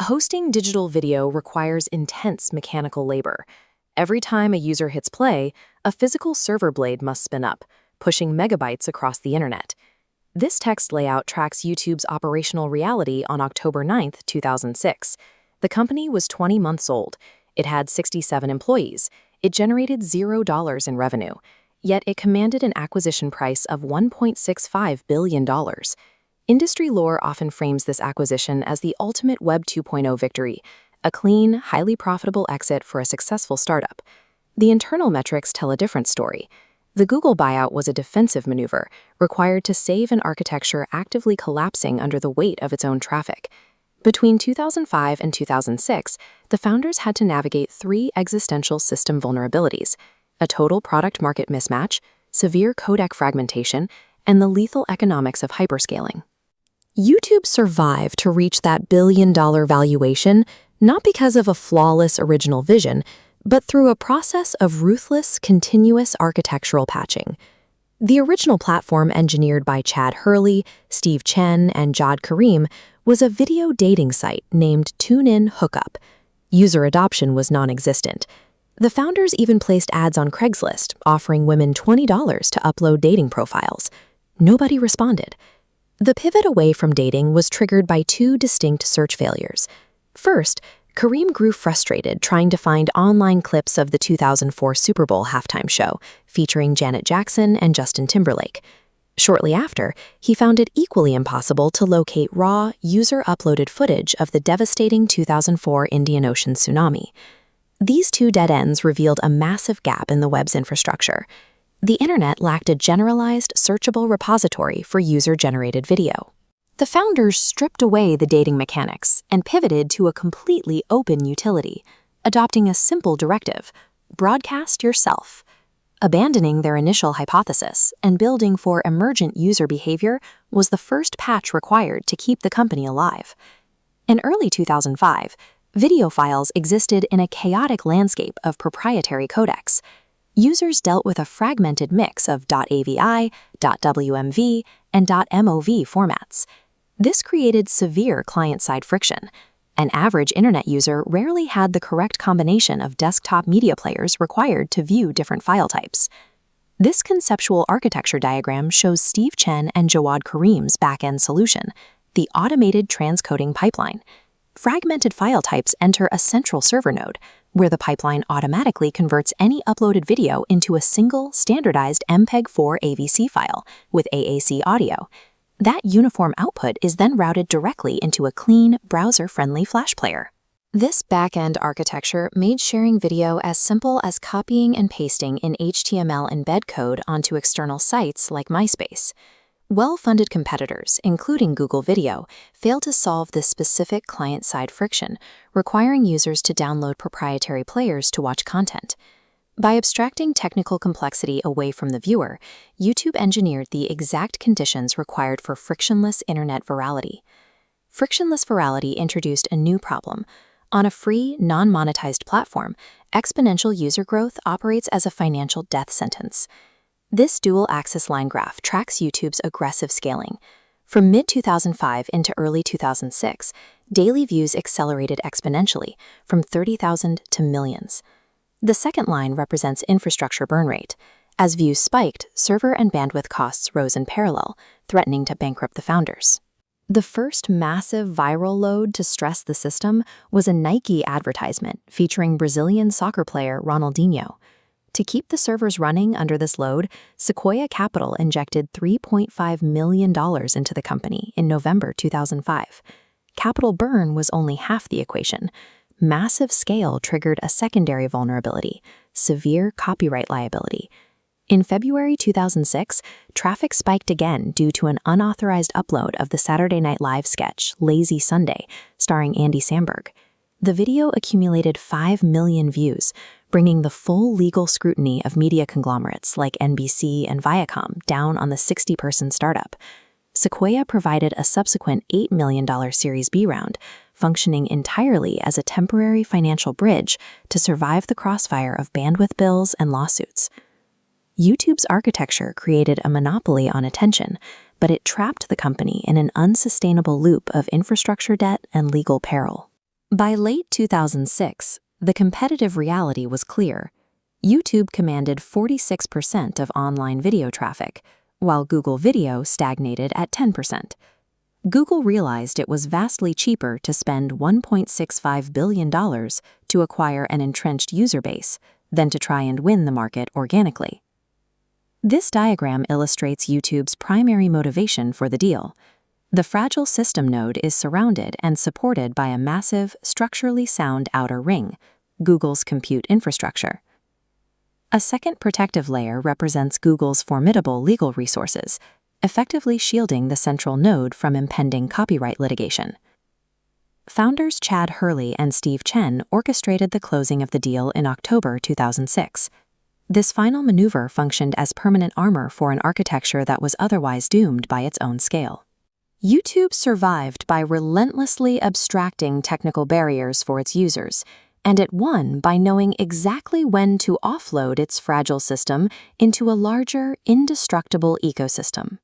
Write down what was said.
Hosting digital video requires intense mechanical labor. Every time a user hits play, a physical server blade must spin up, pushing megabytes across the internet. This text layout tracks YouTube's operational reality on October 9, 2006. The company was 20 months old. It had 67 employees. It generated $0 in revenue. Yet it commanded an acquisition price of $1.65 billion. Industry lore often frames this acquisition as the ultimate Web 2.0 victory, a clean, highly profitable exit for a successful startup. The internal metrics tell a different story. The Google buyout was a defensive maneuver, required to save an architecture actively collapsing under the weight of its own traffic. Between 2005 and 2006, the founders had to navigate three existential system vulnerabilities: a total product-market mismatch, severe codec fragmentation, and the lethal economics of hyperscaling. YouTube survived to reach that billion-dollar valuation not because of a flawless original vision, but through a process of ruthless, continuous architectural patching. The original platform, engineered by Chad Hurley, Steve Chen, and Jawad Karim, was a video dating site named TuneIn Hookup. User adoption was non-existent. The founders even placed ads on Craigslist, offering women $20 to upload dating profiles. Nobody responded. The pivot away from dating was triggered by two distinct search failures. First, Karim grew frustrated trying to find online clips of the 2004 Super Bowl halftime show featuring Janet Jackson and Justin Timberlake. Shortly after, he found it equally impossible to locate raw, user-uploaded footage of the devastating 2004 Indian Ocean tsunami. These two dead ends revealed a massive gap in the web's infrastructure. The internet lacked a generalized, searchable repository for user-generated video. The founders stripped away the dating mechanics and pivoted to a completely open utility, adopting a simple directive: broadcast yourself. Abandoning their initial hypothesis and building for emergent user behavior was the first patch required to keep the company alive. In early 2005, video files existed in a chaotic landscape of proprietary codecs. Users dealt with a fragmented mix of .avi, .wmv, and .mov formats. This created severe client-side friction. An average internet user rarely had the correct combination of desktop media players required to view different file types. This conceptual architecture diagram shows Steve Chen and Jawad Karim's back-end solution, the automated transcoding pipeline. Fragmented file types enter a central server node, where the pipeline automatically converts any uploaded video into a single, standardized MPEG-4 AVC file with AAC audio. That uniform output is then routed directly into a clean, browser-friendly Flash player. This back-end architecture made sharing video as simple as copying and pasting in HTML embed code onto external sites like MySpace. Well-funded competitors, including Google Video, failed to solve this specific client-side friction, requiring users to download proprietary players to watch content. By abstracting technical complexity away from the viewer, YouTube engineered the exact conditions required for frictionless internet virality. Frictionless virality introduced a new problem. On a free, non-monetized platform, exponential user growth operates as a financial death sentence. This dual-axis line graph tracks YouTube's aggressive scaling. From mid-2005 into early 2006, daily views accelerated exponentially, from 30,000 to millions. The second line represents infrastructure burn rate. As views spiked, server and bandwidth costs rose in parallel, threatening to bankrupt the founders. The first massive viral load to stress the system was a Nike advertisement featuring Brazilian soccer player Ronaldinho. To keep the servers running under this load, Sequoia Capital injected $3.5 million into the company in November 2005. Capital burn was only half the equation. Massive scale triggered a secondary vulnerability: severe copyright liability. In February 2006, traffic spiked again due to an unauthorized upload of the Saturday Night Live sketch Lazy Sunday, starring Andy Samberg. The video accumulated 5 million views, bringing the full legal scrutiny of media conglomerates like NBC and Viacom down on the 60-person startup. Sequoia provided a subsequent $8 million Series B round, functioning entirely as a temporary financial bridge to survive the crossfire of bandwidth bills and lawsuits. YouTube's architecture created a monopoly on attention, but it trapped the company in an unsustainable loop of infrastructure debt and legal peril. By late 2006, the competitive reality was clear. YouTube commanded 46% of online video traffic, while Google Video stagnated at 10%. Google realized it was vastly cheaper to spend $1.65 billion to acquire an entrenched user base than to try and win the market organically. This diagram illustrates YouTube's primary motivation for the deal. The fragile system node is surrounded and supported by a massive, structurally sound outer ring, Google's compute infrastructure. A second protective layer represents Google's formidable legal resources, effectively shielding the central node from impending copyright litigation. Founders Chad Hurley and Steve Chen orchestrated the closing of the deal in October 2006. This final maneuver functioned as permanent armor for an architecture that was otherwise doomed by its own scale. YouTube survived by relentlessly abstracting technical barriers for its users, and it won by knowing exactly when to offload its fragile system into a larger, indestructible ecosystem.